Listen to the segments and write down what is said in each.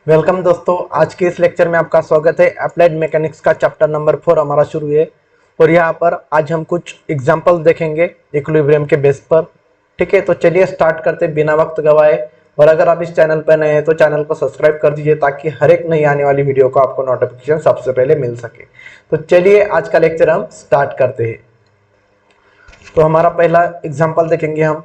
Welcome दोस्तों, आज के इस लेक्चर में आपका स्वागत है। अप्लाइड मैकेनिक्स का चैप्टर नंबर 4 हमारा शुरू है और यहाँ पर आज हम कुछ एग्जांपल्स देखेंगे इक्विलिब्रियम के बेस पर। ठीक है, तो चलिए स्टार्ट करते बिना वक्त गवाए। और अगर आप इस चैनल पर नए हैं तो चैनल को सब्सक्राइब कर दीजिए ताकि हर एक नई आने वाली वीडियो को आपको नोटिफिकेशन सबसे पहले मिल सके। तो चलिए आज का लेक्चर हम स्टार्ट करते हैं। तो हमारा पहला एग्जाम्पल देखेंगे हम।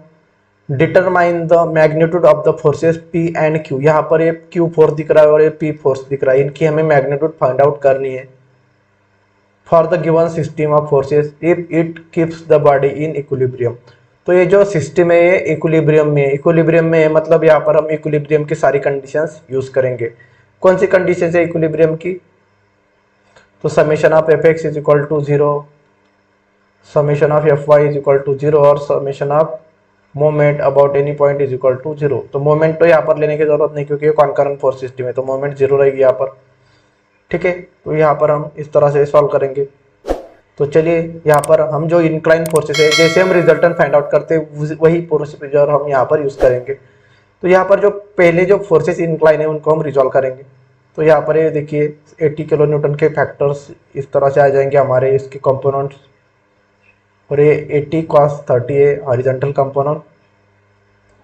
Determine the magnitude of the forces P and Q। यहाँ पर ये Q फोर्स दिख रहा है और ये P फोर्स दिख रहा है, इनकी हमें मैग्नीट्यूड फाइंड आउट करनी है for the given system of forces if it keeps the body in equilibrium. तो ये जो सिस्टम है ये इक्विलिब्रियम में है, मतलब यहाँ पर हम इक्विलिब्रियम की सारी कंडीशंस यूज करेंगे। कौन सी कंडीशन है इक्विलिब्रियम की? तो summation of F X is equal to zero, summation of F Y is equal to zero और summation of moment about any point is equal to zero. तो moment तो यहाँ पर लेने की जरूरत नहीं क्योंकि ये कॉन्करेंट फोर्स सिस्टम है, तो मोमेंट जीरो रहेगी यहाँ पर। ठीक है, तो यहाँ पर हम इस तरह से सॉल्व करेंगे। तो चलिए यहाँ पर हम जो इंक्लाइन फोर्सेस है, जैसे हम रिजल्टेंट फाइंड आउट करते हैं वही प्रोसीजर हम यहाँ पर यूज करेंगे। तो यहाँ पर जो पहले जो फोर्सेस इंक्लाइन है उनको हम रिजॉल्व करेंगे। तो यहाँ पर ये देखिए 80 किलो न्यूटन के फैक्टर्स इस तरह से आ जाएंगे हमारे इसके कंपोनेंट्स, और ये 80 cos 30 है हॉरिजॉन्टल कंपोनेंट,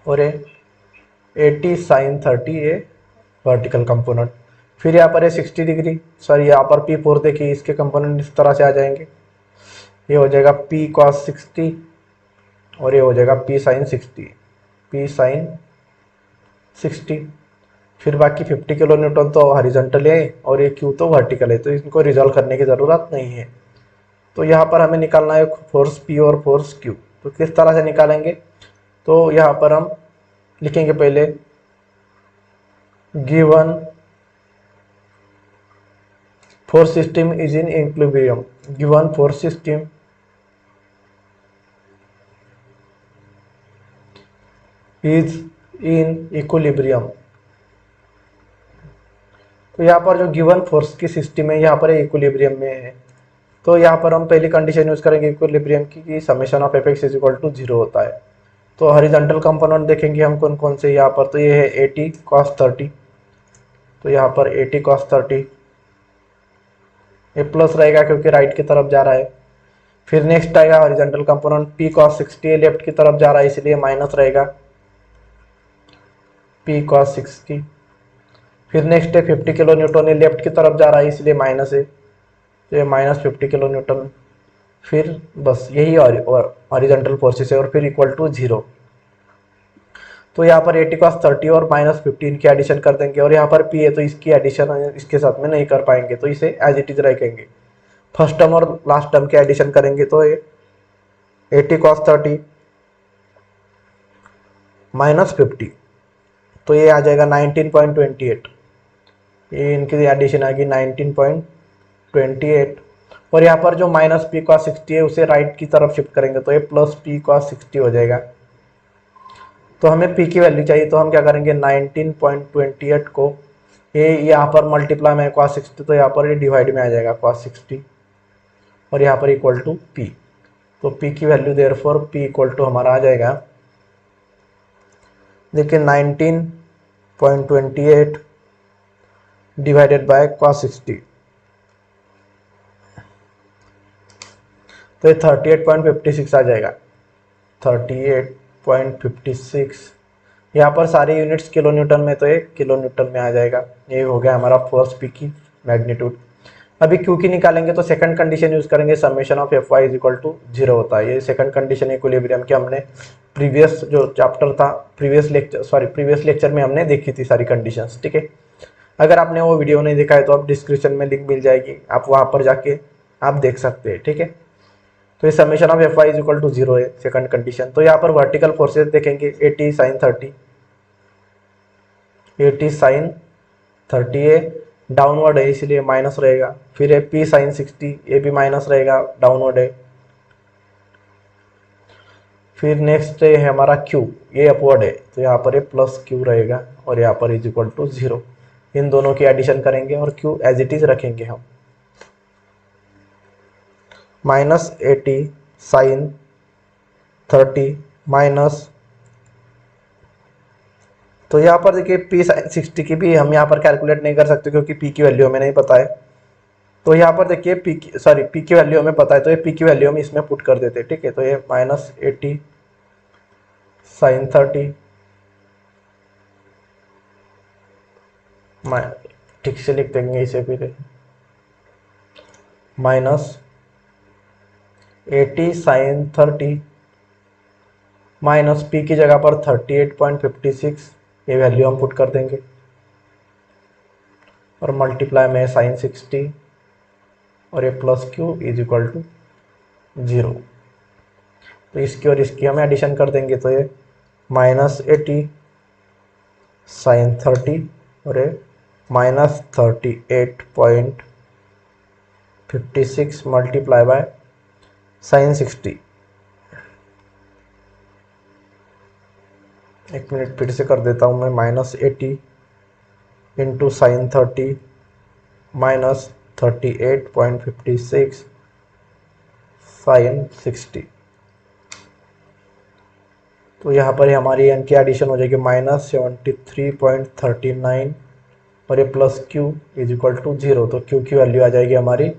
और ये 80 sin 30 है वर्टिकल कंपोनेंट। फिर यहाँ पर है 60 डिग्री, सॉरी यहाँ पर P4 देखिए इसके कंपोनेंट इस तरह से आ जाएंगे। ये हो जाएगा P cos 60 और ये हो जाएगा P sin 60, P sin 60। फिर बाकी 50 किलो न्यूटन तो हॉरिजॉन्टल है और ये Q तो वर्टिकल है, तो इनको रिजॉल्व करने की ज़रूरत नहीं है। तो यहाँ पर हमें निकालना है फोर्स P और फोर्स Q। तो किस तरह से निकालेंगे? तो यहाँ पर हम लिखेंगे पहले given force system is in equilibrium, given force system is in equilibrium। तो यहाँ पर जो गिवन फोर्स की सिस्टम है यहाँ पर इक्विलिब्रियम में है। तो यहाँ पर हम पहली कंडीशन यूज करेंगे इक्विलिब्रियम की कि summation of F X is equal to zero होता है। तो हॉरिजॉन्टल कंपोनेंट देखेंगे हम कौन कौन से। यहाँ पर तो ये है 80 cos 30, तो यहाँ पर 80 cos 30 ये प्लस रहेगा क्योंकि राइट की तरफ जा रहा है। फिर नेक्स्ट आएगा horizontal component P cos 60 left की तरफ जा रहा है इसलिए माइनस रहेगा P cos 60। फिर नेक्स्ट है 50 किलो न्यूटन, ये लेफ्ट की तरफ जा रहा है इसलिए माइनस है, तो ये माइनस 50 किलो न्यूटन। फिर बस यही हॉरिजॉन्टल फोर्सेस है और फिर इक्वल टू जीरो। तो यहाँ पर 80 cos 30 और माइनस 15 की एडिशन कर देंगे, और यहाँ पर P है तो इसकी एडिशन इसके साथ में नहीं कर पाएंगे, तो इसे एज इट इज रखेंगे। फर्स्ट टर्म और लास्ट टर्म की एडिशन करेंगे तो ये 80 cos 30 माइनस 50, तो ये आ जाएगा 19.28। ये इनकी एडिशन आएगी 19.28। और यहाँ पर जो माइनस P cos 60 है उसे राइट की तरफ शिफ्ट करेंगे तो ये प्लस P cos 60 हो जाएगा। तो हमें P की वैल्यू चाहिए, तो हम क्या करेंगे 19.28 को ये यहाँ पर मल्टीप्लाई में cos 60, तो यहाँ पर ये डिवाइड में आ जाएगा cos 60 और यहाँ पर इक्वल टू P। तो P की value therefore P equal to हमारा आ जाएगा, देखिए 19.28 डिवाइडेड बाय cos 60, तो ये 38.56 आ जाएगा। 38.56, यहाँ पर सारे यूनिट्स किलो न्यूटन में, तो ये किलो न्यूटन में आ जाएगा। ये हो गया हमारा फोर्स P की मैग्नीट्यूड। अभी Q की निकालेंगे तो सेकंड कंडीशन यूज करेंगे, summation of F Y is equal to zero होता है। ये सेकंड कंडीशन इक्विलिब्रियम की हमने प्रीवियस जो चैप्टर था प्रीवियस लेक्चर में हमने देखी थी सारी कंडीशंस। ठीक है, अगर आपने वो वीडियो नहीं देखा है तो आप डिस्क्रिप्शन में लिंक मिल जाएगी, आप वहाँ पर जाके आप देख सकते हैं। ठीक है, तो ये summation of F Y is equal to zero है सेकंड कंडीशन। तो यहाँ पर वर्टिकल फोर्सेस देखेंगे 80 sin 30, 80 sin 30 है डाउनवर्ड है इसलिए माइनस रहेगा। फिर है P sin 60, ये भी माइनस रहेगा डाउनवर्ड है। फिर नेक्स्ट है हमारा Q, ये अपवर्ड है तो यहाँ पर ये प्लस Q रहेगा और यहाँ पर इज इक्वल टू जीरो। इन दोनों की एडिशन करेंगे और Q एज इट इज रखेंगे हम। माइनस 80 sin 30 माइनस तो यहाँ पर देखिए पी साइन 60 की भी हम यहाँ पर कैलकुलेट नहीं कर सकते क्योंकि पी की वैल्यू हमें नहीं पता है। तो यहाँ पर देखिए पी की वैल्यू हमें पता है, तो ये पी की वैल्यू हम इसमें पुट कर देते हैं। ठीक है, तो ये -80 साइन 30 ठीक से लिख देंगे इसे फिर -80 साइन 30 माइनस पी की जगह पर 38.56 ये वैल्यू हम पुट कर देंगे और मल्टीप्लाई में साइन 60 और ये plus Q is equal to 0। तो इसकी और इसकी हम एडिशन कर देंगे, तो ये -80 साइन 30 और ये -38.56 मल्टीप्लाई बाय साइन 60। एक मिनट फिर से कर देता हूँ मैं, -80 इंटू साइन 30 -38.56 साइन 60। तो यहाँ पर हमारी एन की एडिशन हो जाएगी -73.39 और ये plus Q is equal to 0। तो क्यू की वैल्यू आ जाएगी हमारी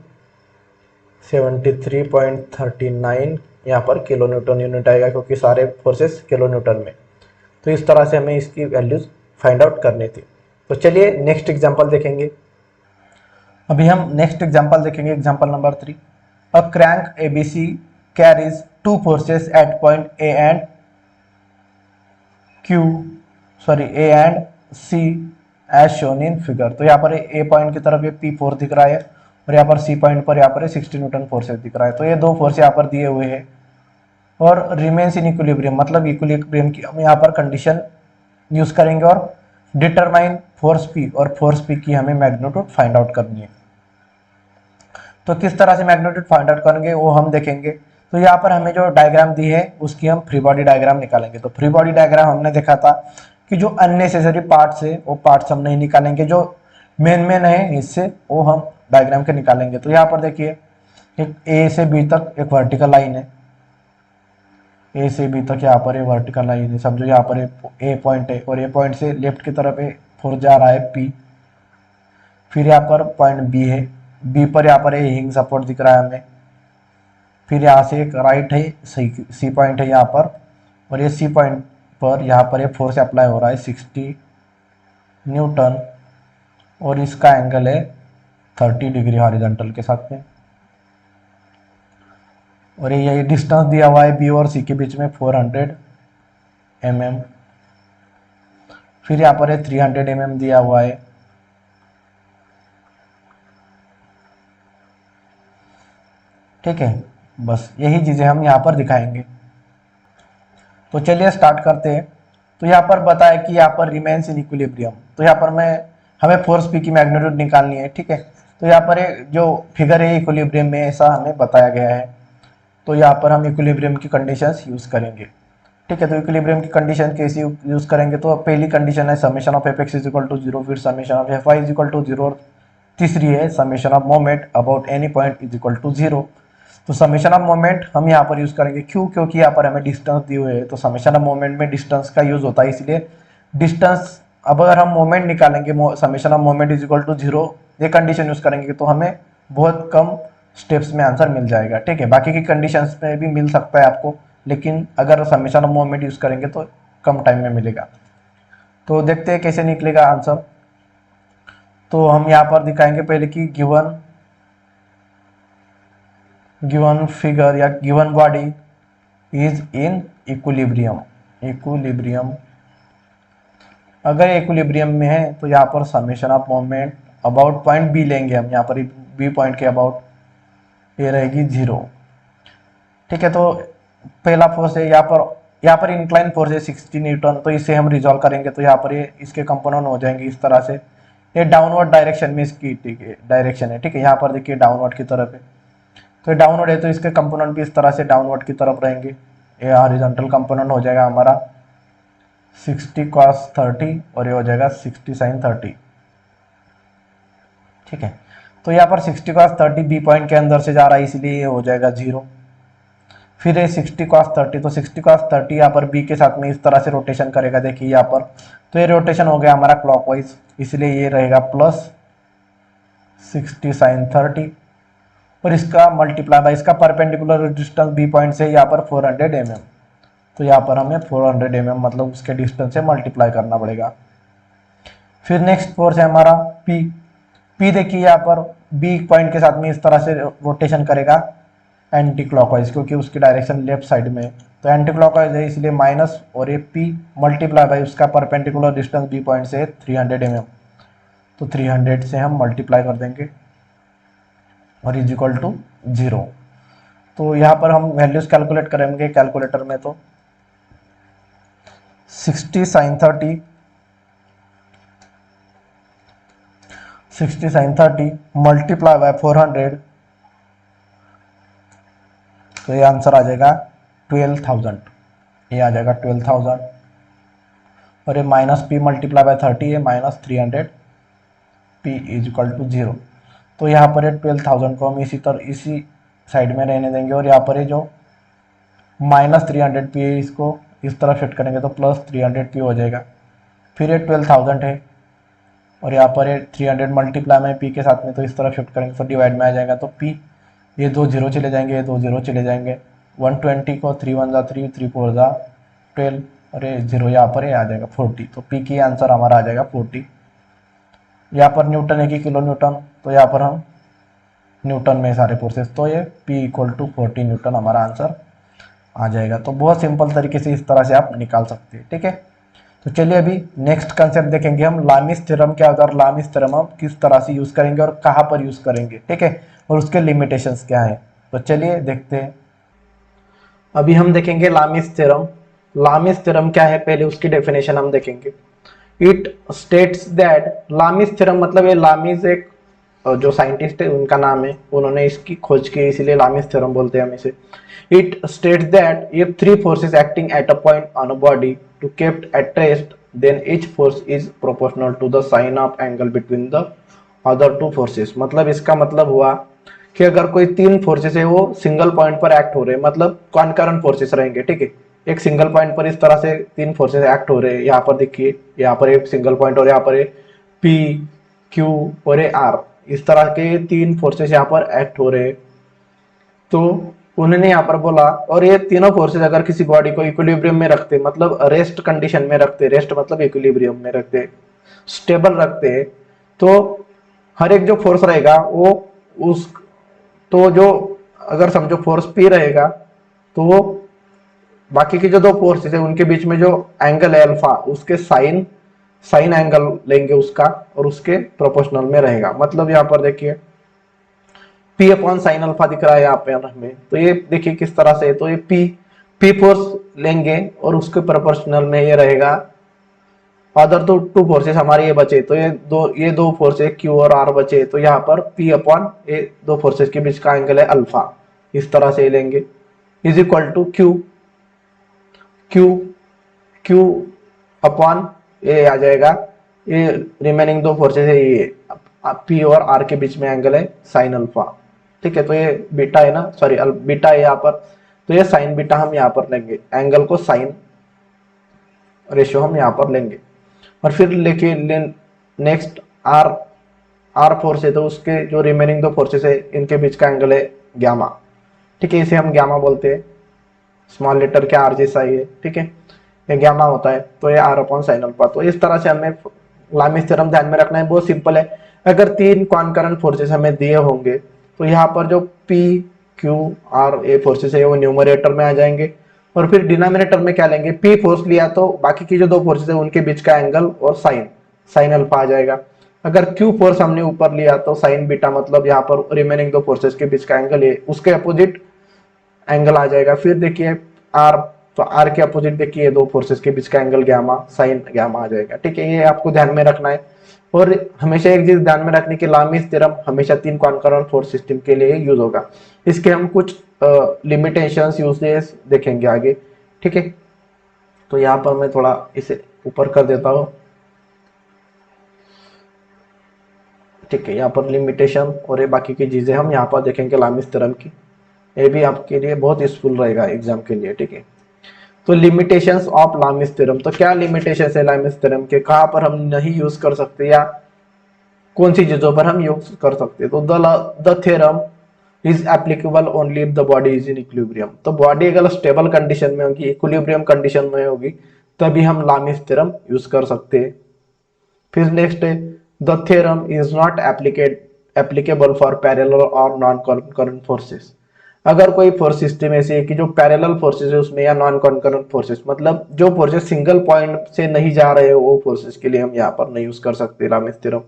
73.39, यहाँ पर किलो न्यूटन यूनिट आएगा क्योंकि सारे फोर्सेस किलो न्यूटन में। तो इस तरह से हमें इसकी वैल्यूज फाइंड आउट करनी थी। तो चलिए नेक्स्ट एग्जांपल देखेंगे। अभी हम नेक्स्ट एग्जांपल देखेंगे, example number 3। A crank ABC carries two forces at point A and A and C as shown in figure. तो यहाँ पर ए पॉइंट की तरफ ये P4 दिख रहा है और यहाँ पर सी पॉइंट पर यहाँ पर 60 न्यूटन फोर्सेस दिख रहा है। तो ये दो फोर्स यहाँ पर दिए हुए हैं और रिमेन्स इन इक्विलिब्रियम, मतलब इक्विलिब्रियम की हम यहाँ पर कंडीशन यूज करेंगे और डिटरमाइन फोर्स P और फोर्स P की हमें मैग्नीट्यूड फाइंड आउट करनी है। तो किस तरह से मैग्नीट्यूड फाइंड आउट करेंगे वो हम देखेंगे। तो यहाँ पर हमें जो डायग्राम दी है उसकी हम फ्री बॉडी डायग्राम निकालेंगे। तो फ्री बॉडी डायग्राम हमने देखा था कि जो अननेसेसरी पार्ट्स है वो पार्ट्स हम नहीं निकालेंगे, जो मेन है इससे वो हम डायग्राम के निकालेंगे। तो यहाँ पर देखिए एक ए से बी तक एक वर्टिकल लाइन है, ए से बी तक यहाँ पर ये वर्टिकल लाइन है, समझो यहाँ पर ए पॉइंट है और ए पॉइंट से लेफ्ट की तरफ ए फोर जा रहा है P। फिर यहाँ पर पॉइंट बी है, बी पर यहाँ पर हिंग सपोर्ट दिख रहा है हमें। फिर यहाँ से एक राइट है, सी पॉइंट है यहाँ पर और ये सी पॉइंट पर यहाँ पर ये फोर्स अप्लाई हो रहा है 60 न्यूटन और इसका एंगल है 30 डिग्री हॉरिजॉन्टल के साथ में। और ये डिस्टेंस दिया हुआ है बी और सी के बीच में 400 mm। फिर यहाँ पर 300 mm दिया हुआ है। ठीक है, बस यही चीजें हम यहाँ पर दिखाएंगे। तो चलिए स्टार्ट करते हैं। तो यहाँ पर बताया कि यहाँ पर रिमेन्स इन इक्विलिब्रियम, तो यहाँ पर हमें फोर्स P की मैग्नीट्यूड निकालनी है। ठीक है, तो यहाँ पर जो फिगर है इक्विलिब्रियम में ऐसा हमें बताया गया है। तो यहाँ पर हम इक्विलिब्रियम की कंडीशंस यूज करेंगे। ठीक है, तो इक्विलिब्रियम की कंडीशन कैसे यूज करेंगे। तो पहली कंडीशन है summation of F X is equal to 0, फिर summation of F Y is equal to 0 और तीसरी है summation of moment about any point is equal to 0। तो समेशन ऑफ मोमेंट हम यहाँ पर यूज करेंगे, क्यों, क्योंकि यहाँ पर हमें डिस्टेंस दिए हुए है। तो समेशन ऑफ मोमेंट में डिस्टेंस का यूज होता है, इसलिए डिस्टेंस, अब अगर हम मोमेंट निकालेंगे summation of moment is equal to 0 ये कंडीशन यूज करेंगे तो हमें बहुत कम स्टेप्स में आंसर मिल जाएगा। ठीक है, बाकी की कंडीशंस में भी मिल सकता है आपको, लेकिन अगर समेशन ऑफ मोमेंट यूज करेंगे तो कम टाइम में मिलेगा। तो देखते हैं कैसे निकलेगा आंसर। तो हम यहाँ पर दिखाएंगे पहले कि गिवन फिगर या given body is in equilibrium. अगर इक्विलिब्रियम में है तो यहाँ पर summation of moment about point B लेंगे हम, यहाँ पर बी पॉइंट के अबाउट ये रहेगी 0। ठीक है, तो पहला फोर्स है यहाँ पर इंक्लाइन फोर्स है 60 न्यूटन, तो इसे हम रिजॉल्व करेंगे। तो यहाँ पर ये इसके कंपोनेंट हो जाएंगे इस तरह से, ये डाउनवर्ड डायरेक्शन में इसकी डायरेक्शन है। ठीक है, यहाँ पर देखिए डाउनवर्ड की तरफ है, तो डाउनवर्ड है तो इसके कंपोनेंट भी इस तरह से डाउनवर्ड की तरफ रहेंगे। ये हॉरिजॉन्टल कंपोनेंट हो जाएगा हमारा 60 cos 30 और ये हो जाएगा 60 sin 30। ठीक है, तो यहाँ पर 60 cos 30 बी पॉइंट के अंदर से जा रहा है इसलिए ये हो जाएगा 0। फिर है 60 cos 30, तो 60 cos 30 यहाँ पर बी के साथ में इस तरह से रोटेशन करेगा, देखिए यहाँ पर। तो ये रोटेशन हो गया हमारा क्लॉकवाइज, इसलिए ये रहेगा प्लस 60 sin 30, और इसका मल्टीप्लाई बाय इसका परपेंडिकुलर डिस्टेंस बी पॉइंट से यहाँ पर 400 mm। तो यहाँ पर हमें 400 mm मतलब उसके डिस्टेंस से मल्टीप्लाई करना पड़ेगा। फिर नेक्स्ट फोर्स है हमारा पी। पी देखिए यहाँ पर बी पॉइंट के साथ में इस तरह से रोटेशन करेगा एंटी क्लॉकवाइज, क्योंकि उसकी डायरेक्शन लेफ्ट साइड में है, तो एंटी क्लॉकवाइज है इसलिए माइनस, और ये पी मल्टीप्लाई बाई उसका परपेंडिकुलर डिस्टेंस बी पॉइंट से 300 mm। तो 300 से हम मल्टीप्लाई कर देंगे और इज इक्वल टू 0। तो यहाँ पर हम वैल्यूज कैलकुलेट करेंगे कैलकुलेटर में, तो 60 sin 30 मल्टीप्लाई बाय 400, तो ये आंसर आ जाएगा 12,000। ये आ जाएगा 12,000, और ये माइनस पी मल्टीप्लाई बाय 30 है -300, पी इज इक्वल टू 0। तो यहाँ पर ये 12,000 को हम इसी साइड में रहने देंगे, और यहाँ पर ये जो -300 पी है इसको इस तरफ शिफ्ट करेंगे तो +300 पी हो जाएगा। फिर ये 12,000 है, और यहाँ पर ये 300 मल्टीप्लाई में पी के साथ में, तो इस तरफ शिफ्ट करेंगे तो डिवाइड में आ जाएगा, तो पी ये 2 0 चले जाएंगे, ये 2 0 चले जाएंगे। 120 को 3 1 जा 3, 3 4 जा 12, और ये 0 यहाँ पर ये आ जाएगा 40। तो पी की आंसर हमारा आ जाएगा 40। यहाँ पर न्यूटन है कि किलो न्यूटन, तो यहाँ पर हम न्यूटन में सारे फोर्सेस, तो ये P इक्वल टू 40 न्यूटन हमारा आंसर आ जाएगा। तो बहुत सिंपल तरीके से इस तरह से आप निकाल सकते हैं, ठीक है। तो चलिए अभी नेक्स्ट कंसेप्ट देखेंगे हम, लामिस थ्योरम क्या होता है और लामिस थ्योरम हम किस तरह से यूज करेंगे और कहाँ पर यूज करेंगे, ठीक है, और उसके लिमिटेशंस क्या है। तो चलिए देखते हैं। अभी हम देखेंगे लामिस थ्योरम। लामिस थ्योरम क्या है, पहले उसकी डेफिनेशन हम देखेंगे। इट स्टेट्स दैट, लामिस थ्योरम मतलब ये लामिस एक जो साइंटिस्ट है उनका नाम है, उन्होंने इसकी खोज की इसीलिए लामिस थ्योरम बोलते हैं हम इसे। It states that if three forces acting at a point on a body to kept at rest, then each force is proportional to the sine of angle between the other two forces। मतलब इसका मतलब हुआ कि अगर कोई 3 forces है वो single point पर एक्ट हो रहे हैं, मतलब कॉन्करेंट फोर्सेस रहेंगे, ठीक है। एक सिंगल पॉइंट पर इस तरह से 3 फोर्सेस एक्ट हो रहे हैं, यहाँ पर देखिए, यहाँ पर एक सिंगल पॉइंट और यहाँ पर पी क्यू और आर, इस तरह के 3 फोर्सेस यहाँ पर एक्ट हो रहे हैं। तो उन्होंने यहाँ पर बोला, और ये तीनों फोर्सेस अगर किसी बॉडी को इक्विलिब्रियम में रखते, मतलब रेस्ट कंडीशन में रखते, रेस्ट मतलब इक्विलिब्रियम में रखते, स्टेबल रखते, तो हर एक जो फोर्स रहेगा वो उस, तो जो अगर समझो फोर्स पी रहेगा, तो वो बाकी की जो 2 फोर्सेस है उनके बीच में जो एंगल है अल्फा, उसके साइन साइन एंगल लेंगे उसका, और उसके प्रोपोर्शनल में रहेगा। मतलब यहाँ पर देखिए P अपॉन साइन अल्फा दिख रहा है यहाँ पे हमें, तो ये देखिए किस तरह से, तो ये P फोर्स लेंगे और उसके प्रोपोर्शनल में ये रहेगा अदर तो 2 फोर्सेस हमारे ये बचे, तो ये दो फोर्सेस Q और R बचे, तो यहाँ पर P अपॉन ये 2 फोर्सेस के बीच का एंगल है अल्फा, इस तरह से लेंगे, is equal to Q upon ये आ जाएगा, ये रिमेनिंग 2 फोर्सेस है, ये P और R के बीच में एंगल है साइन अल्फा, ठीक है। तो ये बीटा है ना, सॉरी बीटा है यहाँ पर, तो ये साइन बीटा हम यहाँ पर लेंगे, एंगल को साइन रेशियो हम यहाँ पर लेंगे। और फिर लेके नेक्स्ट आर फोर्स है, तो उसके जो रिमेनिंग 2 फोर्सेस है इनके बीच का एंगल है गामा, ठीक है, इसे हम गामा बोलते हैं, स्मॉल लेटर के आर जैसा ही है, ठीक है, ये गामा होता है, तो ये आर अपॉन साइन अल्फा। तो इस तरह से हमें लामिस थ्योरम ध्यान में रखना है, बहुत सिंपल है। अगर 3 कॉन्करेंट फोर्सेस हमें दिए होंगे, तो यहाँ पर जो P Q R ए फोर्सेस है वो न्यूमरेटर में आ जाएंगे, और फिर डिनोमिनेटर में क्या लेंगे, P फोर्स लिया तो बाकी की जो 2 फोर्सेस है उनके बीच का एंगल और साइन अल्फा आ जाएगा। अगर Q फोर्स हमने ऊपर लिया तो साइन बीटा, मतलब यहाँ पर रिमेनिंग 2 फोर्सेस के बीच का एंगल है, उसके अपोजिट एंगल आ जाएगा। फिर देखिए R, तो R के अपोजिट देखिए 2 फोर्सेस के बीच का एंगल गामा, साइन गामा आ जाएगा, ठीक है, ये आपको ध्यान में रखना है। और हमेशा एक चीज ध्यान में रखने की, लामिस थ्योरम हमेशा 3 कॉन्करेंट फोर्स सिस्टम के लिए यूज होगा। इसके हम कुछ लिमिटेशंस यूजेस देखेंगे आगे, ठीक है। तो यहाँ पर मैं थोड़ा इसे ऊपर कर देता हूँ, ठीक है, यहाँ पर लिमिटेशन और ये बाकी की चीजें हम यहाँ पर देखेंगे लामिस थ्योरम की। ये भी आपके लिए बहुत यूजफुल रहेगा एग्जाम के लिए, ठीक है। तो लिमिटेशंस ऑफ लामिस थ्योरम, तो क्या लिमिटेशंस है लामिस थ्योरम के, कहाँ पर हम नहीं यूज कर सकते या कौन सी चीजों पर हम यूज कर सकते हैं। तो the theorem is applicable only if the body is in equilibrium, तो बॉडी अगर स्टेबल कंडीशन में होगी, इक्विलिब्रियम कंडीशन में होगी, तभी हम लामिस थ्योरम यूज कर सकते हैं। फिर नेक्स्ट है the theorem is not applicable for parallel और नॉन कॉन्करेंट फोर्सेस, अगर कोई फोर्स सिस्टम ऐसी है कि जो पैरेलल फोर्सेस है उसमें, या नॉन कॉन्करेंट फोर्सेस मतलब जो फोर्सेस सिंगल पॉइंट से नहीं जा रहे हो, वो फोर्सेस के लिए हम यहाँ पर नहीं यूज कर सकते लामिस थ्योरम।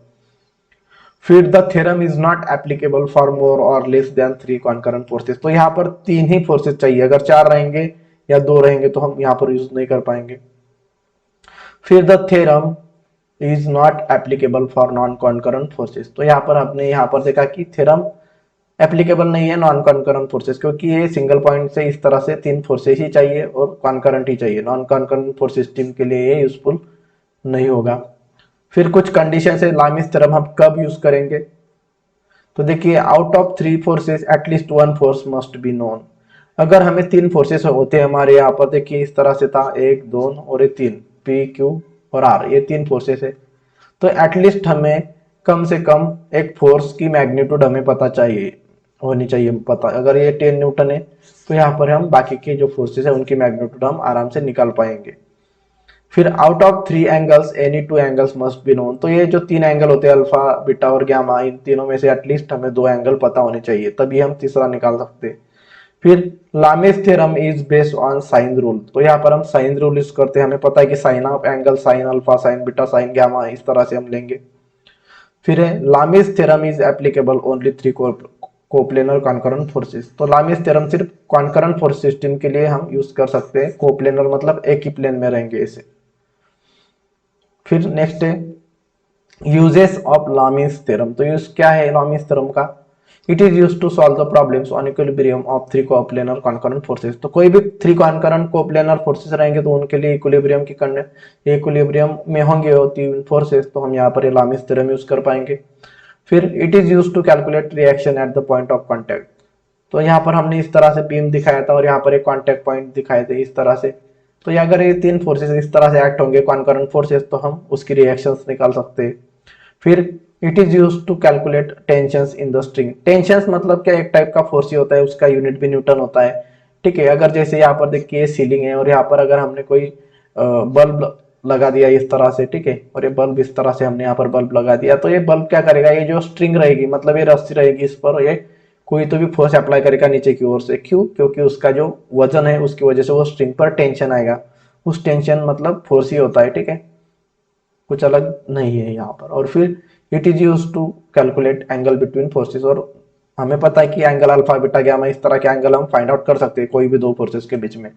फिर the theorem is not applicable for more और लेस देन 3 कॉन्करेंट फोर्सेस, तो यहाँ पर 3 ही फोर्सेस चाहिए, अगर 4 रहेंगे या 2 रहेंगे तो हम यहाँ पर यूज नहीं कर पाएंगे। फिर the theorem is not applicable for non concurrent forces, तो यहाँ पर आपने यहाँ पर देखा कि थ्योरम एप्लीकेबल नहीं है नॉन कॉन्करेंट फोर्सेस, क्योंकि ये सिंगल पॉइंट से इस तरह से 3 फोर्सेस ही चाहिए और कॉन्करेंट ही चाहिए, नॉन कॉन्करेंट फोर्स सिस्टम के लिए ये यूजफुल नहीं होगा। फिर कुछ कंडीशन है लामिस थ्योरम हम कब यूज करेंगे, तो देखिए out of 3 forces at least 1 force must be known, अगर हमें 3 फोर्सेस होते हैं हमारे यहाँ पर, देखिए इस तरह से था 1 2 और ये 3 पी क्यू और आर, ये 3 फोर्सेस है, तो एटलीस्ट हमें कम से कम एक फोर्स की मैग्नीट्यूड हमें पता चाहिए, होनी चाहिए पता, अगर ये 10 न्यूटन है तो यहाँ पर हम बाकी के जो फोर्सेस है उनकी मैग्नीट्यूड हम आराम से निकाल पाएंगे। फिर out of 3 angles any 2 angles must be known, तो ये जो 3 एंगल होते हैं अल्फा बीटा और गामा, इन तीनों में से एटलीस्ट हमें 2 एंगल पता होने चाहिए, तभी हम तीसरा निकाल सकते हैं। फिर Lami's theorem is based on sine rule, तो यहाँ पर हम साइन रूल यूज करते हैं, हमें पता है कि sine of angle sine alpha sine beta sine gamma, इस तरह से हम लेंगे। फिर है Lami's theorem is applicable only 3 coplanar concurrent forces, तो लामिस थ्योरम सिर्फ कॉन्करेंट फोर्स सिस्टम के लिए हम यूज कर सकते हैं, कोप्लेनर मतलब एक ही प्लेन में रहेंगे इसे। फिर नेक्स्ट है यूजेस ऑफ लामिस थ्योरम, तो यूज क्या है लामिस थ्योरम का, it is use to solve the problems on equilibrium of 3 coplanar concurrent forces, तो कोई भी 3 कॉन्करेंट कोप्लेनर फोर्सेस रहेंगे तो उनके लिए इक्विलिब्रियम की इक्विलिब्रियम में होंगे वो 3 फोर्सेस, तो हम यहाँ पर लामिस थ्योरम यूज कर पाएंगे। फिर it is use to calculate reaction at the point of contact, तो यहाँ पर हमने इस तरह से बीम दिखाया था और यहाँ पर एक कॉन्टैक्ट पॉइंट दिखाए थे इस तरह से, तो अगर ये 3 फोर्सेस इस तरह से एक्ट होंगे कॉन्करेंट फोर्सेस, तो हम उसकी रिएक्शंस निकाल सकते हैं। फिर it is use to calculate tensions in the string, tensions मतलब क्या, एक टाइप का फोर्स ही होता है, उसका यूनिट भी न्यूटन होता है, ठीक है। अगर जैसे यहाँ पर देखिए सीलिंग है और यहाँ पर अगर हमने कोई बल्ब लगा दिया इस तरह से, ठीक है, और ये बल्ब इस तरह से हमने यहाँ पर बल्ब लगा दिया, तो ये बल्ब क्या करेगा, ये जो स्ट्रिंग रहेगी मतलब ये रस्सी रहेगी, इस पर ये कोई तो भी फोर्स अप्लाई करेगा नीचे की ओर से, क्यों, क्योंकि उसका जो वजन है उसकी वजह से वो स्ट्रिंग पर टेंशन आएगा, उस टेंशन मतलब फोर्स ही होता है, ठीक है, कुछ अलग नहीं है यहाँ पर। और फिर it is use to calculate angle between forces, और हमें पता है कि एंगल अल्फा बीटा गामा इस तरह के एंगल हम फाइंड आउट कर सकते हैं कोई भी 2 फोर्सेस के बीच में,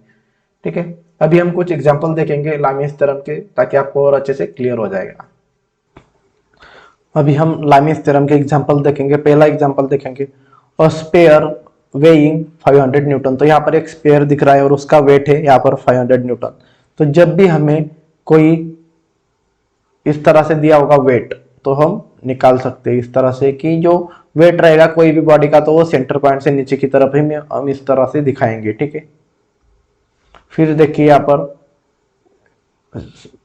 ठीक है। अभी हम कुछ एग्जांपल देखेंगे लामिस थ्योरम के, ताकि आपको और अच्छे से क्लियर हो जाएगा। अभी हम लामिस थ्योरम के एग्जांपल देखेंगे। पहला एग्जांपल देखेंगे, अ स्पेयर वेइंग 500 न्यूटन, तो यहाँ पर एक स्पेयर दिख रहा है और उसका वेट है यहाँ पर 500 न्यूटन, तो जब भी हमें कोई इस तरह से दिया होगा वेट, तो हम निकाल सकते हैं इस तरह से कि जो वेट रहेगा कोई भी बॉडी का, तो वो सेंटर पॉइंट से नीचे की तरफ ही हम इस तरह से दिखाएंगे, ठीक है। फिर देखिए यहाँ पर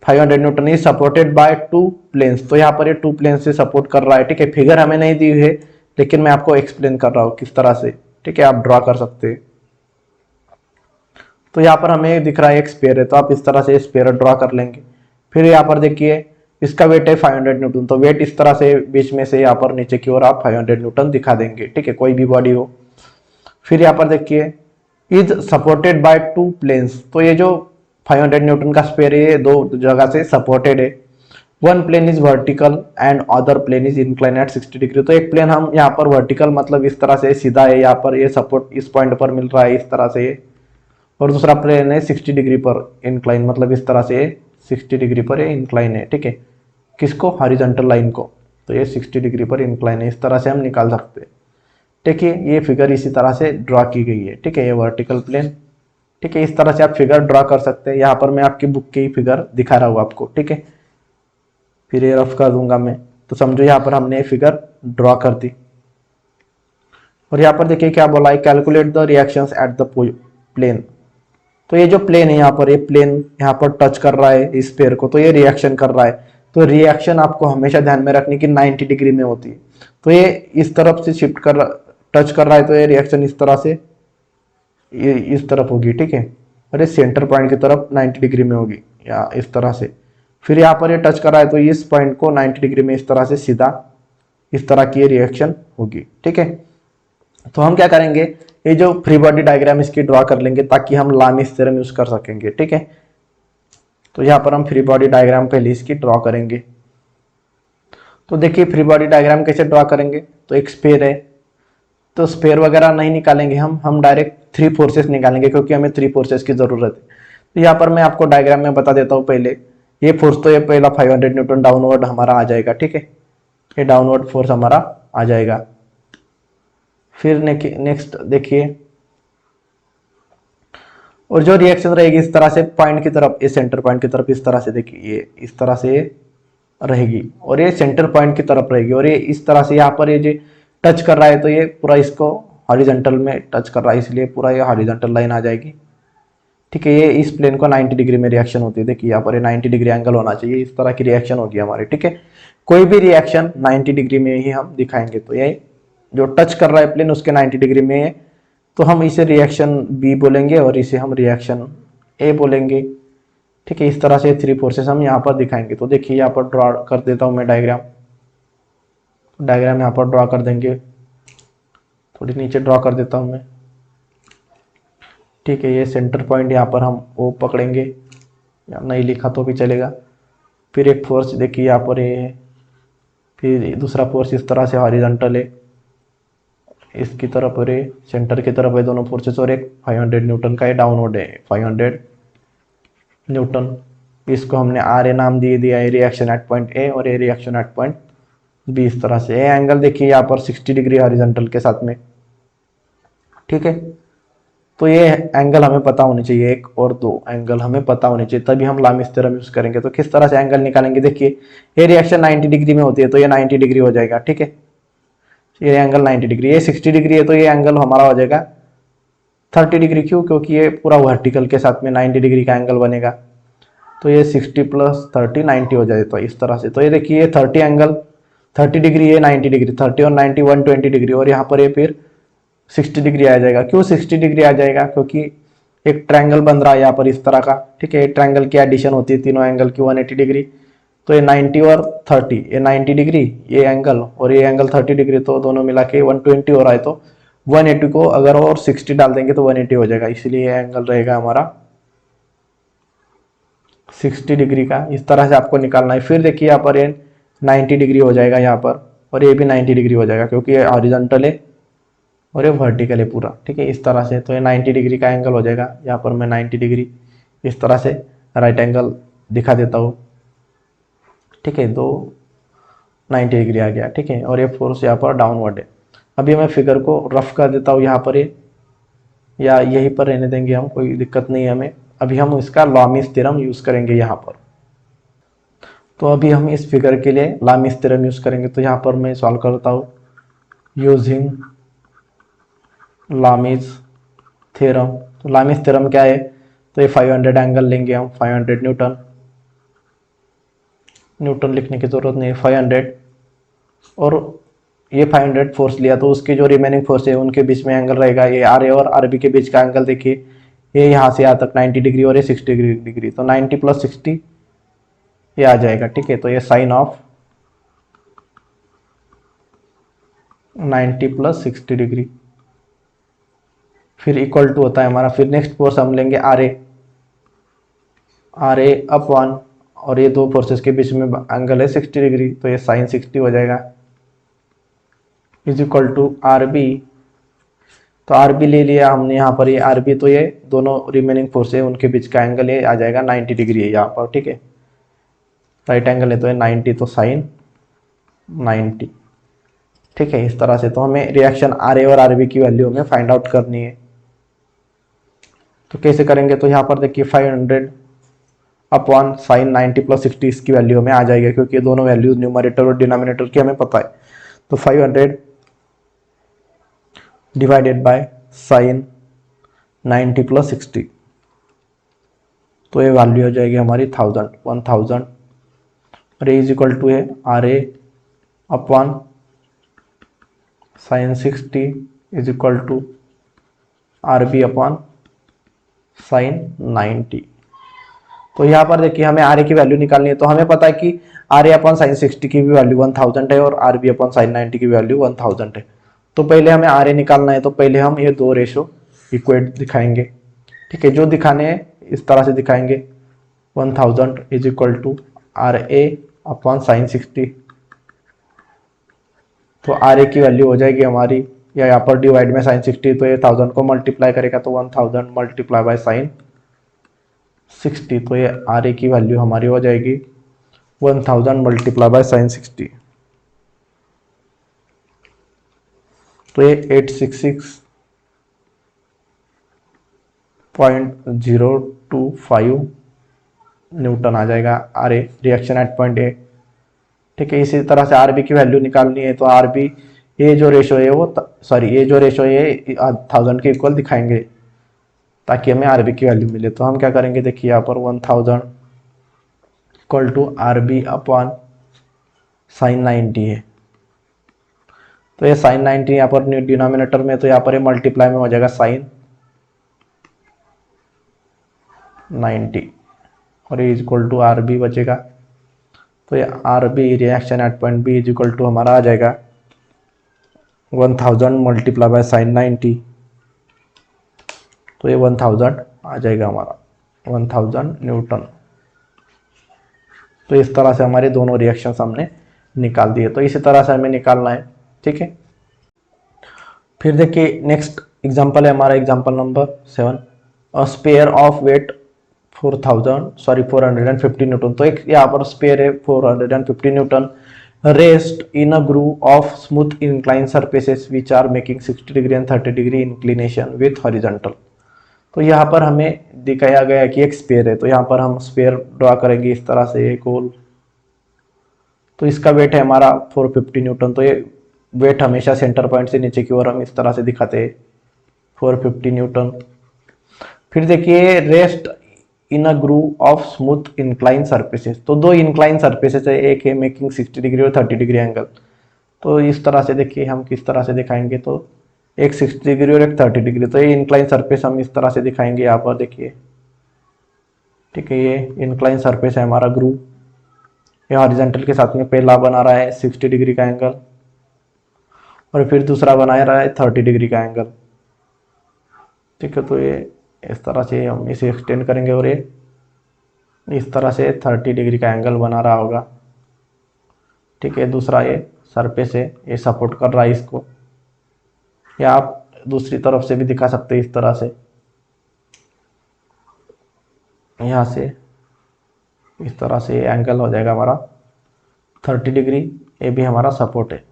500 newton is supported by 2 planes, तो यहाँ पर ये 2 प्लेन से सपोर्ट कर रहा है, ठीक है। फिगर हमें नहीं दी हुई है लेकिन मैं आपको एक्सप्लेन कर रहा हूँ किस तरह से, ठीक है, आप ड्रॉ कर सकते हैं। तो यहाँ पर हमें दिख रहा है एक स्पेयर है, तो आप इस तरह से स्पेयर ड्रॉ कर लेंगे। फिर यहाँ पर देखिए इसका वेट है 500 न्यूटन, तो वेट इस तरह से बीच में से यहाँ पर नीचे की ओर आप 500 न्यूटन दिखा देंगे, ठीक है, कोई भी बॉडी हो। फिर यहाँ पर देखिए इज सपोर्टेड बाय 2 प्लेन्स, तो ये जो 500 न्यूटन का स्पेयर है ये 2 जगह से सपोर्टेड है। 1 plane is vertical and other plane is incline at 60 degree, तो एक प्लेन हम यहाँ पर वर्टिकल मतलब इस तरह से सीधा है, यहाँ पर ये सपोर्ट इस पॉइंट पर मिल रहा है इस तरह से, और दूसरा प्लेन है 60 डिग्री पर इंक्लाइन, मतलब इस तरह से 60 डिग्री पर ये इंक्लाइन है, ठीक है, किसको, हॉरिजॉन्टल लाइन को, तो ये 60 डिग्री पर इंक्लाइन है, इस तरह से हम निकाल सकते हैं। देखिए ये फिगर इसी तरह से ड्रॉ की गई है, ठीक है, ये वर्टिकल प्लेन, ठीक है, इस तरह से आप फिगर ड्रॉ कर सकते हैं। यहाँ पर मैं आपकी बुक की फिगर दिखा रहा हूँ आपको, ठीक है, फिर ये रफ कर दूंगा मैं, तो समझो यहाँ पर हमने फिगर ड्रॉ कर दी। और यहाँ पर देखिए क्या बोला है, calculate the reactions at the plane. तो ये जो प्लेन है यहाँ पर, ये प्लेन यहाँ पर टच कर रहा है इस पेयर को, तो ये रिएक्शन कर रहा है। तो रिएक्शन आपको हमेशा ध्यान में रखनी कि 90 डिग्री में होती है। तो ये इस तरफ से शिफ्ट कर टच कर रहा है, तो ये रिएक्शन इस तरह से ये इस तरफ होगी, ठीक है। और ये सेंटर पॉइंट की तरफ 90 डिग्री में होगी या इस तरह से। फिर यहाँ पर ये टच कर रहा है, तो इस पॉइंट को 90 डिग्री में इस तरह से सीधा इस तरह की रिएक्शन होगी, ठीक है। तो हम क्या करेंगे, ये जो फ्री बॉडी डायग्राम इसकी ड्रॉ कर लेंगे ताकि हम लामिस थ्योरम यूज कर सकेंगे, ठीक है। तो यहाँ पर हम फ्री बॉडी डायग्राम पहले इसकी ड्रॉ करेंगे। तो देखिए फ्री बॉडी डायग्राम कैसे ड्रॉ करेंगे, तो एक स्पेयर है, तो स्पेयर वगैरह नहीं निकालेंगे हम डायरेक्ट थ्री फोर्सेस निकालेंगे, क्योंकि हमें थ्री फोर्सेस की जरूरत है। तो यहाँ पर मैं आपको डायग्राम में बता देता हूँ पहले। ये फोर्स तो ये पहला 500 न्यूटन डाउनवर्ड हमारा आ जाएगा, ठीक है। ये डाउनवर्ड फोर्स हमारा आ जाएगा। फिर नेक्स्ट देखिए, और जो रिएक्शन रहेगी इस तरह से पॉइंट की तरफ, ये सेंटर पॉइंट की तरफ इस तरह से, देखिए ये इस तरह से रहेगी और ये सेंटर पॉइंट की तरफ रहेगी। और ये इस तरह से यहाँ पर ये जो टच कर रहा है, तो ये पूरा इसको हॉरिजॉन्टल में टच कर रहा है, इसलिए पूरा ये हॉरिजॉन्टल लाइन आ जाएगी, ठीक है। ये इस प्लेन को 90 डिग्री में रिएक्शन होती है, देखिए यहाँ पर ये 90 डिग्री एंगल होना चाहिए, इस तरह की रिएक्शन होगी हमारी, ठीक है। कोई भी रिएक्शन 90 डिग्री में ही हम दिखाएंगे। तो ये जो टच कर रहा है प्लेन उसके 90 डिग्री में है, तो हम इसे रिएक्शन बी बोलेंगे और इसे हम रिएक्शन ए बोलेंगे, ठीक है। इस तरह से थ्री फोर्सेस हम यहाँ पर दिखाएंगे। तो देखिए यहाँ पर ड्रॉ कर देता हूँ मैं डायग्राम यहाँ पर ड्रॉ कर देंगे, थोड़ी नीचे ड्रॉ कर देता हूँ मैं, ठीक है। ये सेंटर पॉइंट यहाँ पर हम वो पकड़ेंगे, या नहीं लिखा तो भी चलेगा। फिर एक फोर्स देखिए यहाँ पर ये है, फिर दूसरा फोर्स इस तरह से हॉरिजॉन्टल है इसकी तरफ, और ये सेंटर की तरफ है दोनों फोर्सेस। और एक 500 न्यूटन का ये डाउनवर्ड है 500 न्यूटन। इसको हमने आर ए नाम दिया है, रिएक्शन एट पॉइंट ए और ये रिएक्शन एट पॉइंट बी। इस तरह से ये एंगल देखिए यहाँ पर 60 डिग्री हॉरिजॉन्टल के साथ में, ठीक है। तो ये एंगल हमें पता होने चाहिए, एक और दो एंगल हमें पता होने चाहिए, तभी हम लामिस थ्योरम यूज करेंगे। तो किस तरह से एंगल निकालेंगे, देखिए ये रिएक्शन 90 डिग्री में होती है, तो ये 90 डिग्री हो जाएगा, ठीक है। ये एंगल 90 डिग्री, ये 60 डिग्री है, तो ये एंगल हमारा हो जाएगा 30 डिग्री। क्यों, क्योंकि ये पूरा वर्टिकल के साथ में 90 डिग्री का एंगल बनेगा। तो ये 60 प्लस 30 90 हो जाए, तो इस तरह से। तो ये देखिए 30 एंगल 30 डिग्री, ये 90 डिग्री, 30 और 90 120 डिग्री, और यहाँ पर ये फिर 60 डिग्री आ जाएगा। क्यों 60 डिग्री आ जाएगा, क्योंकि एक ट्रायंगल बन रहा है यहाँ पर इस तरह का, ठीक है। ट्रायंगल की एडिशन होती है तीनों एंगल की 180 डिग्री। तो ये 90 और 30, ये 90 डिग्री ये एंगल, और ये एंगल 30 डिग्री, तो दोनों मिला के 120 हो रहा है। तो 180 को अगर और 60 डाल देंगे तो 180 हो जाएगा, इसलिए ये एंगल रहेगा हमारा 60 डिग्री का। इस तरह से आपको निकालना है। फिर देखिए यहाँ पर ये 90 डिग्री हो जाएगा यहाँ पर, और ये भी 90 डिग्री हो जाएगा, क्योंकि ये हॉरिजॉन्टल है और ये वर्टिकल है पूरा, ठीक है। इस तरह से तो ये 90 डिग्री का एंगल हो जाएगा। यहाँ पर मैं 90 डिग्री इस तरह से राइट एंगल दिखा देता हूँ, ठीक है। तो 90 डिग्री आ गया, ठीक है। और ये फोर्स यहाँ पर डाउनवर्ड है। अभी मैं फिगर को रफ कर देता हूँ यहाँ पर, ये या यहीं पर रहने देंगे हम, कोई दिक्कत नहीं है हमें। अभी हम इसका लामिस थ्योरम यूज करेंगे यहाँ पर। तो अभी हम इस फिगर के लिए लामिस थ्योरम यूज करेंगे। तो यहाँ पर मैं सॉल्व करता हूँ यूजिंग लामिस थ्योरम। तो लामिस थ्योरम क्या है, तो ये 500 एंगल लेंगे हम, 500 न्यूटन, न्यूटन लिखने की जरूरत नहीं है, 500। और ये 500 फोर्स लिया, तो उसके जो रिमेनिंग फोर्स है उनके बीच में एंगल रहेगा, ये आर ए और आर बी के बीच का एंगल देखिए, ये यहाँ से यहाँ तक 90 डिग्री और ये 60 डिग्री। तो 90 प्लस 60 ये आ जाएगा, ठीक है। तो ये साइन ऑफ 90 प्लस 60 डिग्री, फिर इक्वल टू होता है हमारा। फिर नेक्स्ट फोर्स हम लेंगे आर ए अप 1, और ये दो फोर्सेस के बीच में एंगल है 60 डिग्री, तो ये साइन 60 हो जाएगा, is equal to R B. तो आर बी ले लिया हमने यहाँ पर, ये आर बी, तो ये दोनों रिमेनिंग फोर्स है उनके बीच का एंगल ये आ जाएगा 90 डिग्री है यहाँ पर, ठीक है। राइट एंगल है तो ये 90, तो साइन 90, ठीक है। इस तरह से तो हमें रिएक्शन आर ए और आर बी की वैल्यू हमें फाइंड आउट करनी है। तो कैसे करेंगे, तो यहाँ पर देखिए 500 अपॉन साइन 90 प्लस 60 इसकी वैल्यू हमें आ जाएगा, क्योंकि ये दोनों वैल्यूज न्यूमरेटर और डिनोमिनेटर की हमें पता है। तो 500 डिवाइडेड बाय साइन 90 प्लस 60, तो ये वैल्यू हो जाएगी हमारी 1000 और ये इज इक्वल टू है R A upon sine 60 is equal to R B upon sine 90। तो यहाँ पर देखिए हमें आर ए की वैल्यू निकालनी है, तो हमें पता है कि आर ए अपॉन साइन 60 की भी वैल्यू 1000 है और आर बी अपॉन साइन 90 की वैल्यू 1000 है। तो पहले हमें आर ए निकालना है, तो पहले हम ये दो रेशो इक्वेट दिखाएंगे। ठीक है, जो दिखाने हैं इस तरह से दिखाएंगे, 1000 is equal to R A upon sine 60। तो आर ए की वैल्यू हो जाएगी हमारी, या यहाँ पर डिवाइड में साइन 60, तो ये 1000 को मल्टीप्लाई करेगा तो 1000 मल्टीप्लाई बाय साइन 60, तो ये आर ए की वैल्यू हमारी हो जाएगी 1000 मल्टीप्लाई बाय साइन 60, तो ये 866.025 न्यूटन आ जाएगा R A, reaction at point A. ठीक है, इसी तरह से आर बी की वैल्यू निकालनी है, तो आर बी ये जो रेशो है वो ये जो रेशो है 1000 के इक्वल दिखाएंगे ताकि हमें आर बी की वैल्यू मिले। तो हम क्या करेंगे, देखिए यहाँ पर 1000 equal to R B upon sine 90 है, तो ये साइन 90 यहाँ पर डिनोमिनेटर में, तो यहाँ पर ये मल्टीप्लाई में हो जाएगा साइन 90 और ये is equal to R B बचेगा। तो ये R B reaction at point B is equal to हमारा आ जाएगा 1000 मल्टीप्लाई बाय साइन 90, तो ये 1000 आ जाएगा हमारा 1000 न्यूटन। तो इस तरह से हमारे दोनों रिएक्शन हमने निकाल दिए, तो इसी तरह से हमें निकालना है। ठीक है, फिर देखिए नेक्स्ट एग्जांपल है हमारा example number 7, a sphere of weight 450 newton. तो एक यहाँ पर स्पेयर है 450 newton, rest in a groove of smooth incline surfaces which are making 60 degree and 30 degree inclination with horizontal. तो यहाँ पर हमें दिखाया गया है कि एक स्पेयर है, तो यहाँ पर हम स्पेयर ड्रॉ करेंगे इस तरह से एक गोल। तो इसका वेट है हमारा 450 न्यूटन, तो ये वेट हमेशा सेंटर पॉइंट से नीचे की ओर हम इस तरह से दिखाते हैं 450 न्यूटन। फिर देखिए rest in a groove of smooth incline surfaces, तो दो इंक्लाइन सरफेसेस है, एक है मेकिंग 60 डिग्री और 30 डिग्री एंगल। तो इस तरह से देखिए हम किस तरह से दिखाएंगे, तो एक 60 डिग्री और एक 30 डिग्री, तो ये इंक्लाइन सरफेस हम इस तरह से दिखाएंगे यहाँ पर देखिए। ठीक है, ये इंक्लाइन सरफेस है हमारा ग्रूव, ये हॉरिजॉन्टल के साथ में पहला बना रहा है 60 डिग्री का एंगल और फिर दूसरा बना रहा है 30 डिग्री का एंगल। ठीक है, तो ये इस तरह से हम इसे एक्सटेंड करेंगे और ये इस तरह से 30 डिग्री का एंगल बना रहा होगा। ठीक है, दूसरा ये सरफेस है, ये सपोर्ट कर रहा है इसको, या आप दूसरी तरफ से भी दिखा सकते हैं इस तरह से, यहाँ से इस तरह से एंगल हो जाएगा हमारा 30 डिग्री, ये भी हमारा सपोर्ट है।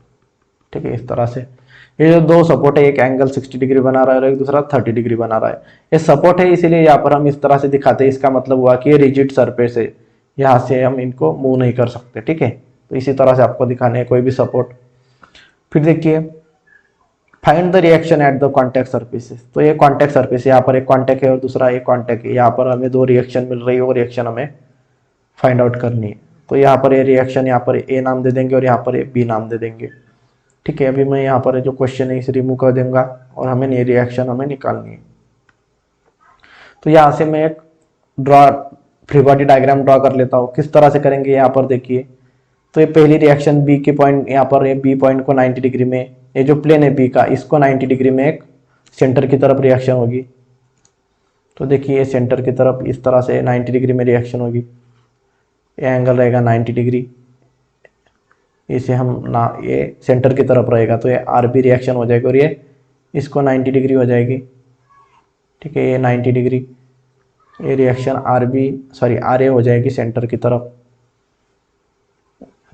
ठीक है, इस तरह से ये जो दो सपोर्ट है, एक एंगल 60 डिग्री बना रहा है और एक दूसरा 30 डिग्री बना रहा है। ये सपोर्ट है इसीलिए यहाँ पर हम इस तरह से दिखाते हैं, इसका मतलब हुआ कि ये रिजिड सरफेस है, यहाँ से हम इनको मूव नहीं कर सकते। ठीक है, तो इसी तरह से आपको दिखाने है कोई भी सपोर्ट। फिर देखिए find the reaction at the contact surfaces, तो ये कॉन्टैक्ट सरफेस, यहाँ पर एक कॉन्टैक्ट है और दूसरा एक कॉन्टैक्ट है, यहाँ पर हमें दो रिएक्शन मिल रही है, वो रिएक्शन हमें फाइंड आउट करनी है। तो यहाँ पर ये रिएक्शन, यहाँ पर ए नाम दे देंगे और यहाँ पर बी नाम दे देंगे। ठीक है, अभी मैं यहाँ पर जो क्वेश्चन है इसे रिमूव कर दूंगा और हमें ये रिएक्शन हमें निकालनी है। तो यहाँ से मैं एक फ्री बॉडी डायग्राम ड्रॉ कर लेता हूँ। किस तरह से करेंगे, यहाँ पर देखिए, तो ये पहली रिएक्शन बी के पॉइंट, यहाँ पर बी पॉइंट को 90 डिग्री में, ये जो प्लेन है बी का, इसको 90 डिग्री में एक सेंटर की तरफ रिएक्शन होगी। तो देखिए सेंटर की तरफ इस तरह से 90 डिग्री में रिएक्शन होगी, ये एंगल रहेगा 90 डिग्री, इसे हम ना ये सेंटर की तरफ रहेगा, तो ये आर बी रिएक्शन हो जाएगी और ये इसको 90 डिग्री हो जाएगी। ठीक है, ये 90 डिग्री, ये रिएक्शन आर ए हो जाएगी सेंटर की तरफ।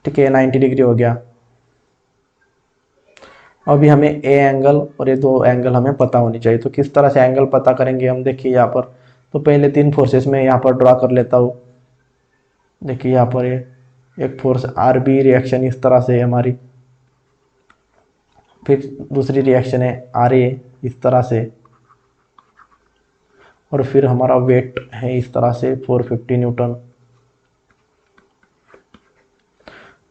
ठीक है, 90 डिग्री हो गया। अभी हमें ए एंगल और ये दो एंगल हमें पता होनी चाहिए, तो किस तरह से एंगल पता करेंगे हम, देखिए यहाँ पर, तो पहले तीन फोर्सेस में यहाँ पर ड्रॉ कर लेता हूँ। देखिए यहाँ पर एक फोर्स आर बी रिएक्शन इस तरह से हमारी फिर दूसरी रिएक्शन है आर ए इस तरह से, और फिर हमारा वेट है इस तरह से 450 न्यूटन।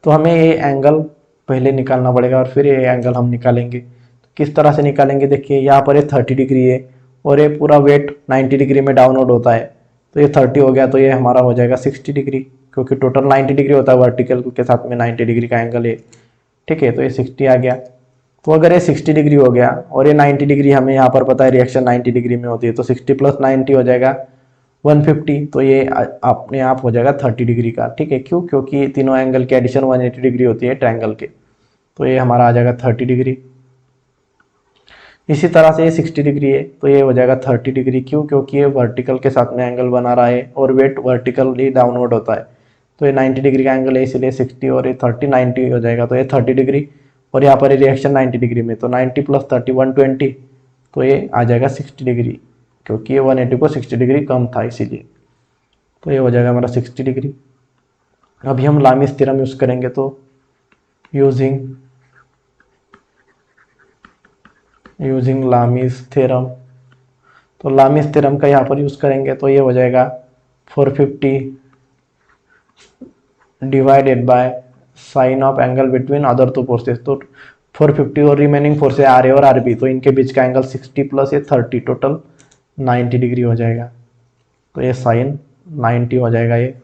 तो हमें ये एंगल पहले निकालना पड़ेगा और फिर ये एंगल हम निकालेंगे। तो किस तरह से निकालेंगे, देखिए यहाँ पर ये 30 डिग्री है और ये पूरा वेट 90 डिग्री में डाउनवर्ड होता है, तो ये 30 हो गया, तो ये हमारा हो जाएगा 60 डिग्री, क्योंकि टोटल 90 डिग्री होता है वर्टिकल के साथ में 90 डिग्री का एंगल है। ठीक है, तो ये 60 आ गया। तो अगर ये 60 डिग्री हो गया और ये 90 डिग्री हमें यहाँ पर पता है रिएक्शन 90 डिग्री में होती है, तो 60 + 90 हो जाएगा 150, तो ये अपने आप हो जाएगा 30 डिग्री का। ठीक है, क्यों, क्योंकि तीनों एंगल की एडिशन 180 डिग्री होती है ट्रायंगल के, तो ये हमारा आ जाएगा 30 डिग्री। इसी तरह से ये 60 डिग्री है, तो ये हो जाएगा 30 डिग्री, क्यों, क्योंकि ये वर्टिकल के साथ में एंगल बना रहा है और वेट वर्टिकली डाउनवर्ड होता है, तो ये 90 डिग्री का एंगल है, इसलिए 60 और ये 30 90 हो जाएगा, तो ये 30 डिग्री। और यहाँ पर ये रिएक्शन 90 डिग्री में, तो 90 + 30 120, तो ये आ जाएगा 60 डिग्री, क्योंकि ये 180 को 60 डिग्री कम था इसीलिए, तो ये हो जाएगा हमारा 60 डिग्री। अभी हम लामिस थ्योरम यूज करेंगे, तो यूजिंग लामिस थ्योरम, तो लामिस थ्योरम का यहाँ पर यूज करेंगे, तो ये हो जाएगा 450 divided by sine of angle between other two forces. तो 450 और रिमेनिंग फोर्सेस आर ए और आर बी, तो इनके बीच का एंगल 60 + ये 30 टोटल 90 डिग्री हो जाएगा, तो ये साइन 90 हो जाएगा। ये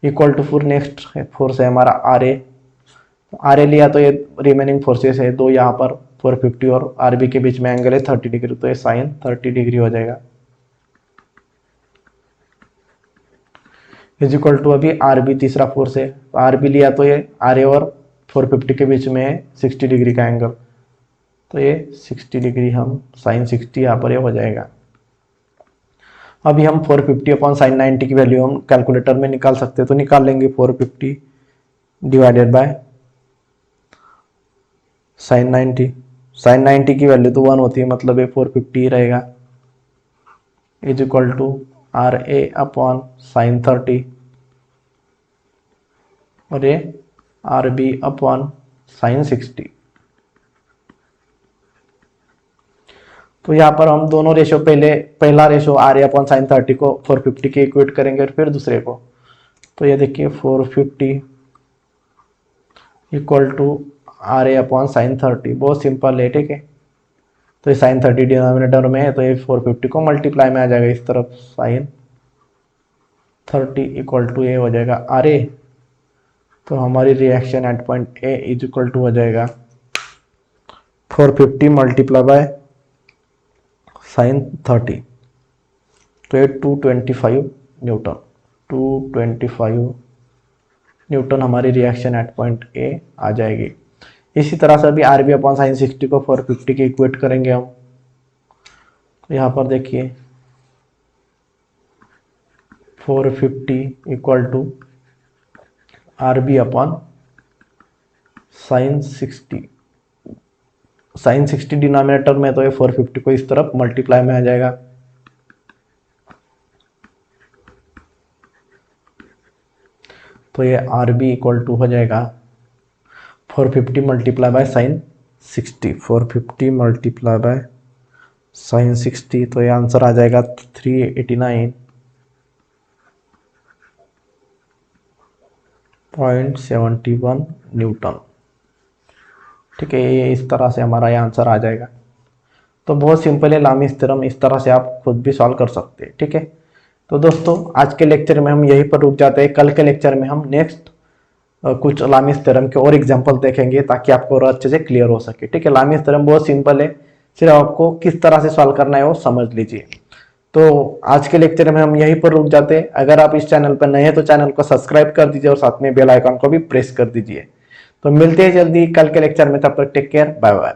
इक्वल टू फिर नेक्स्ट फोर्स है हमारा आर ए, तो आर ए लिया तो ये रिमेनिंग फोर्सेस है दो, यहाँ पर 450 और आर बी के बीच में एंगल है 30 डिग्री, तो ये साइन 30 डिग्री हो जाएगा। इज इक्वल टू अभी आर बी तीसरा फोर्स है, तो आर बी लिया तो ये आर ए और 450 के बीच में है 60 डिग्री का एंगल, तो ये 60 डिग्री हम साइन 60 यहाँ पर ये हो जाएगा। अभी हम 450 अपॉन साइन 90 की वैल्यू हम कैलकुलेटर में निकाल सकते हैं, तो निकाल लेंगे 450 डिवाइडेड बाय साइन 90। साइन 90 की वैल्यू तो 1 होती है, मतलब ये 450 ही रहेगा, is equal to R A upon sine 30 और ये आर बी अपॉन साइन 60। तो यहाँ पर हम दोनों रेशो, पहला ratio R A upon sine 30 को 450 के इक्वेट करेंगे और फिर दूसरे को, तो ये देखिए 450 equal to R A upon sine 30, बहुत सिंपल है। ठीक है, तो ये साइन 30 डिनोमिनेटर में है, तो ये 450 को मल्टीप्लाई में आ जाएगा इस तरफ, साइन 30 इक्वल टू ये हो जाएगा आर ए, तो हमारी reaction at point A is equal to हो जाएगा 450 मल्टीप्लाई बाय साइन 30, तो ये 225 न्यूटन, 225 न्यूटन हमारी रिएक्शन एट पॉइंट ए आ जाएगी। इसी तरह से अभी आर बी अपॉन साइन 60 को 450 के इक्वेट करेंगे हम, तो यहाँ पर देखिए 450 equal to R B upon sine 60, sine 60 denominator में, तो ये 450 को इस तरफ मल्टीप्लाई में आ जाएगा, तो ये आर बी इक्वल टू हो जाएगा 450 multiply by sine 60, 450 multiply by sine 60, तो ये आंसर आ जाएगा 389.71 न्यूटन। ठीक है, ये इस तरह से हमारा ये आंसर आ जाएगा। तो बहुत सिंपल है लामिस थ्योरम, इस तरह से आप खुद भी सॉल्व कर सकते हैं। ठीक है, तो दोस्तों आज के लेक्चर में हम यहीं पर रुक जाते हैं, कल के लेक्चर में हम नेक्स्ट कुछ लामिस थ्योरम के और एग्जांपल देखेंगे, ताकि आपको और अच्छे से क्लियर हो सके। ठीक है, लामिस थ्योरम बहुत सिंपल है, सिर्फ आपको किस तरह से सॉल्व करना है वो समझ लीजिए। तो आज के लेक्चर में हम यहीं पर रुक जाते हैं। अगर आप इस चैनल पर नए हैं तो चैनल को सब्सक्राइब कर दीजिए और साथ में बेल आइकन को भी प्रेस कर दीजिए। तो मिलते हैं जल्दी कल के लेक्चर में, तब तक टेक केयर, बाय बाय।